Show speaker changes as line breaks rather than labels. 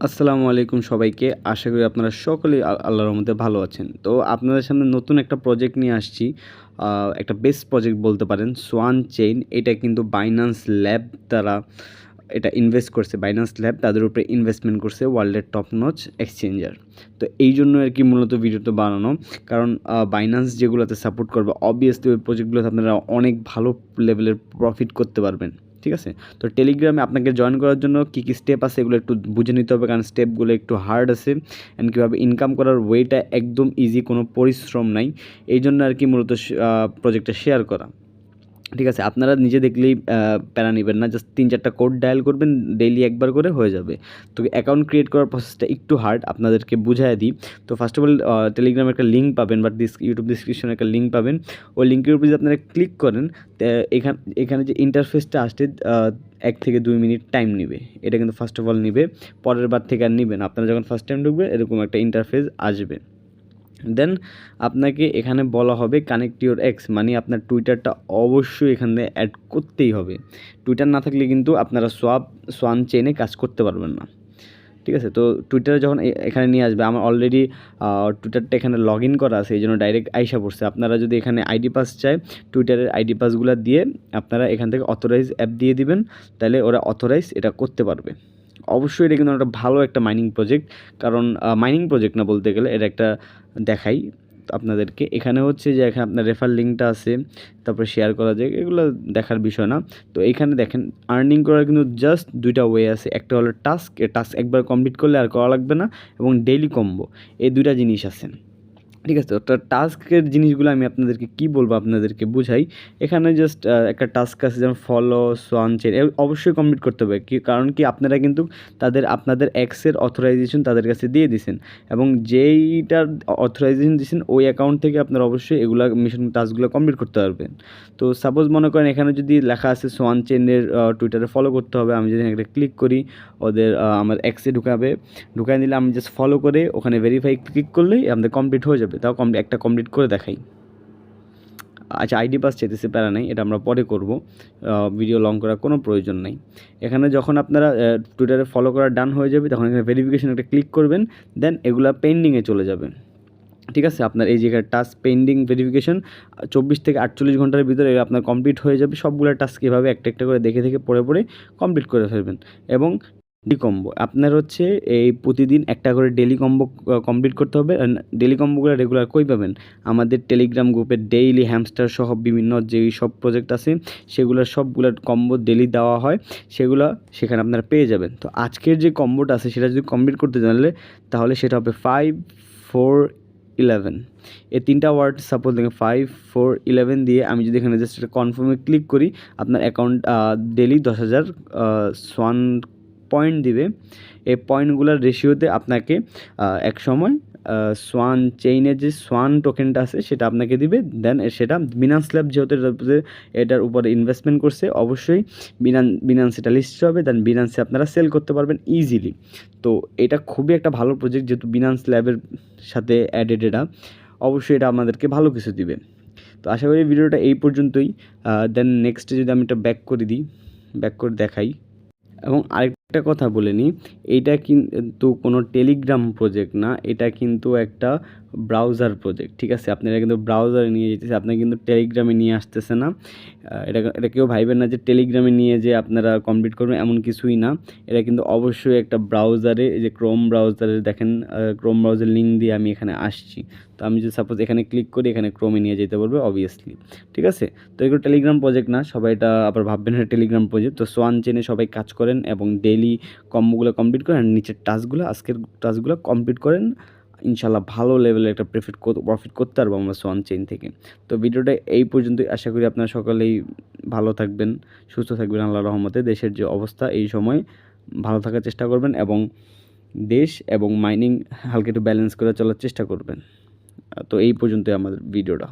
আসসালামু আলাইকুম সবাইকে। আশা করি আপনারা সকলেই আল্লাহর রহমতে ভালো আছেন। তো আপনাদের সামনে নতুন একটা প্রজেক্ট নিয়ে আসছি। একটা বেস্ট প্রজেক্ট বলতে পারেন, সোয়ান চেইন। এটা কিন্তু বাইন্যান্স ল্যাব দ্বারা এটা ইনভেস্ট করছে। বাইন্যান্স ল্যাব তাদের উপরে ইনভেস্টমেন্ট করছে, ওয়ার্ল্ডের টপ নচ এক্সচেঞ্জার। তো এই জন্য আর কি মূলত ভিডিওটা বানানো, কারণ বাইন্যান্স যেগুলোতে সাপোর্ট করবে অবভিয়াসলি ওই প্রজেক্টগুলোতে আপনারা অনেক ভালো লেভেলের প্রফিট করতে পারবেন। ঠিক আছে? তো টেলিগ্রামে আপনাকে জয়েন করার জন্য কী কী স্টেপ আছে এগুলো একটু বুঝে নিতে হবে, কারণ স্টেপগুলো একটু হার্ড আছে। অ্যান্ড কীভাবে ইনকাম করার ওয়েটা একদম ইজি, কোনো পরিশ্রম নাই। এই জন্য আর কি মূলত প্রজেক্টটা শেয়ার করা। ঠিক আছে? আপনারা নিজে দেখলেই প্যারা নেবেন না, জাস্ট ৩-৪টা কোড ডায়াল করবেন, ডেইলি একবার করে হয়ে যাবে। তো অ্যাকাউন্ট ক্রিয়েট করার প্রসেসটা একটু হার্ড, আপনাদেরকে বুঝায় দিই। তো ফার্স্ট অফ অল টেলিগ্রামে একটা লিঙ্ক পাবেন বা ইউটিউব ডিসক্রিপশনে একটা লিঙ্ক পাবেন। ওই লিঙ্কের উপর যদি আপনারা ক্লিক করেন, এখানে যে ইন্টারফেসটা আসতে ১ থেকে ২ মিনিট টাইম নিবে। এটা কিন্তু ফার্স্ট অফ অল নিবে, পরের বার থেকে আর নিবে না। আপনারা যখন ফার্স্ট টাইম ঢুকবেন এরকম একটা ইন্টারফেস আসবে। দেন আপনাকে এখানে বলা হবে কানেক্ট ইউর এক্স, মানে আপনার টুইটারটা অবশ্যই এখানে অ্যাড করতেই হবে। টুইটার না থাকলে কিন্তু আপনারা সোয়ান চেইনে কাজ করতে পারবেন না। ঠিক আছে? তো টুইটারে যখন এখানে নিয়ে আসবে, আমার অলরেডি টুইটারটা এখানে লগ ইন করা আছে, এই জন্য ডাইরেক্ট আইসা পড়ছে। আপনারা যদি এখানে আইডি পাস চায়, টুইটারের আইডি পাসগুলো দিয়ে আপনারা এখান থেকে অথরাইজ অ্যাপ দিয়ে দিবেন, তাহলে ওরা অথরাইজ এটা করতে পারবে। অবশ্যই এটা কিন্তু একটা ভালো একটা মাইনিং প্রজেক্ট, কারণ মাইনিং প্রজেক্ট না বলতে গেলে, এটা একটা দেখাই আপনাদেরকে। এখানে হচ্ছে যে এখানে আপনার রেফার লিঙ্কটা আছে, তারপরে শেয়ার করা যায়, এগুলো দেখার বিষয় না। তো এইখানে দেখেন আর্নিং করার কিন্তু জাস্ট 2টা ওয়ে আছে। একটা হলো টাস্ক একবার কমপ্লিট করলে আর করা লাগবে না, এবং ডেইলি কম্বো, এই 2টা জিনিস আছে। ঠিক আছে? তো টাস্কের জিনিসগুলো আমি আপনাদেরকে কী বলবো, আপনাদেরকে বুঝাই। এখানে জাস্ট একটা টাস্ক আছে, যেমন ফলো সোয়ান চেইন, অবশ্যই কমপ্লিট করতে হবে। কারণ কি, আপনারা কিন্তু আপনাদের এক্সের অথরাইজেশন তাদের কাছে দিয়ে দিছেন, এবং যেইটার অথরাইজেশন দিয়েছেন ওই অ্যাকাউন্ট থেকে আপনারা অবশ্যই এগুলা মিশন টাস্কগুলো কমপ্লিট করতে পারবেন। তো সাপোজ মনে করেন এখানে যদি লেখা আছে সোয়ান চেইনের টুইটারে ফলো করতে হবে, আমি যদি একটা ক্লিক করি, ওদের আমার এক্সে ঢুকাই নিলে আমি জাস্ট ফলো করে ওখানে ভেরিফাই ক্লিক করলেই আমাদের কমপ্লিট হয়ে যাবে। তাও একটা কমপ্লিট করে দেখাই। আচ্ছা, আইডি পাস চাইতেছে, প্যারা নেই, এটা আমরা পরে করব, ভিডিও লং করার কোনো প্রয়োজন নেই। এখানে যখন আপনারা টুইটারে ফলো করা ডান হয়ে যাবে, তখন এখানে ভেরিফিকেশন একটা ক্লিক করবেন, দেন এগুলা পেন্ডিংয়ে চলে যাবে। ঠিক আছে? আপনার এই জায়গায় টাস্ক পেন্ডিং ভেরিফিকেশন 24 থেকে 48 ঘন্টার ভিতরে আপনার কমপ্লিট হয়ে যাবে। সবগুলো টাস্ক এভাবে একটা একটা করে দেখে পড়ে কমপ্লিট করে ফেলবেন। এবং ডেলি কম্বো আপনার হচ্ছে এই প্রতিদিন একটা করে ডেলি কম্বো কমপ্লিট করতে হবে। ডেলি কম্বোগুলো রেগুলার কই পাবেন? আমাদের টেলিগ্রাম গ্রুপে ডেইলি হ্যামস্টার সহ বিভিন্ন যেই সব প্রজেক্ট আছে সবগুলোর কম্বো ডেলি দেওয়া হয়, সেখানে আপনারা পেয়ে যাবেন। তো আজকের যে কম্বোটা আছে সেটা যদি কমপ্লিট করতে জানলে, তাহলে সেটা হবে 5, 4, 11। এই 3টা ওয়ার্ড সাপোজ দেখেন 5, 4, 11 দিয়ে আমি যদি এখানে জাস্ট কনফার্মে ক্লিক করি, আপনার অ্যাকাউন্ট ডেলি 10,000 সোয়ান পয়েন্ট দিবে। এই পয়েন্টগুলোর রেশিওতে আপনাকে এক সময় সোয়ান চেইনের যে সোয়ান টোকেনটা আছে সেটা আপনাকে দিবে। দেন সেটা বিনান্স ল্যাব যেহেতু এটার উপরে ইনভেস্টমেন্ট করছে, অবশ্যই বিনান্স এটা লিস্ট হবে, দেন বিনান্সে আপনারা সেল করতে পারবেন ইজিলি। তো এটা খুবই একটা ভালো প্রজেক্ট, যেহেতু বিনান্স ল্যাবের সাথে অ্যাডেড, এটা অবশ্যই এটা আমাদেরকে ভালো কিছু দিবে। তো আশা করি ভিডিওটা এই পর্যন্তই। দেন নেক্সটে যদি আমি এটা ব্যাক করে দেখাই। এবং আরেকটা কথা বলে নিই, এইটা কিন্তু কোনো টেলিগ্রাম প্রজেক্ট না, এটা কিন্তু একটা ব্রাউজার প্রজেক্ট। ঠিক আছে? আপনারা কিন্তু ব্রাউজারে নিয়ে যেতেছে, আপনারা কিন্তু টেলিগ্রামে নিয়ে আসতেছে না। এটা কেউ ভাইবেন না যে টেলিগ্রামে নিয়ে যে আপনারা কমপ্লিট করবেন, এমন কিছুই না। এটা কিন্তু অবশ্যই একটা ব্রাউজারে, এই যে ক্রোম ব্রাউজারে দেখেন, ক্রোম ব্রাউজার লিঙ্ক দিয়ে আমি এখানে আসছি। তো আমি যদি সাপোজ এখানে ক্লিক করি, এখানে ক্রোমে নিয়ে যেতে পারবে অবভিয়াসলি। ঠিক আছে? তো এগুলো টেলিগ্রাম প্রজেক্ট না, সবাই এটা আবার ভাববেন না টেলিগ্রাম প্রজেক্ট। তো সোয়ান চেনে সবাই কাজ করেন এবং ডেইলি কম্বোগুলো কমপ্লিট করেন, নিচের আজকের টাস্কগুলো কমপ্লিট করেন। ইনশাল্লাহ ভালো লেভেলের একটা প্রফিট করতে পারবো আমরা সোয়ান চেইন থেকে। তো ভিডিওটা এই পর্যন্তই। আশা করি আপনারা সকলেই ভালো থাকবেন, সুস্থ থাকবেন আল্লাহর রহমতে। দেশের যে অবস্থা, এই সময় ভালো থাকার চেষ্টা করবেন, এবং দেশ এবং মাইনিং হালকা একটু ব্যালেন্স করে চলার চেষ্টা করবেন। তো এই পর্যন্তই আমাদের ভিডিওটা।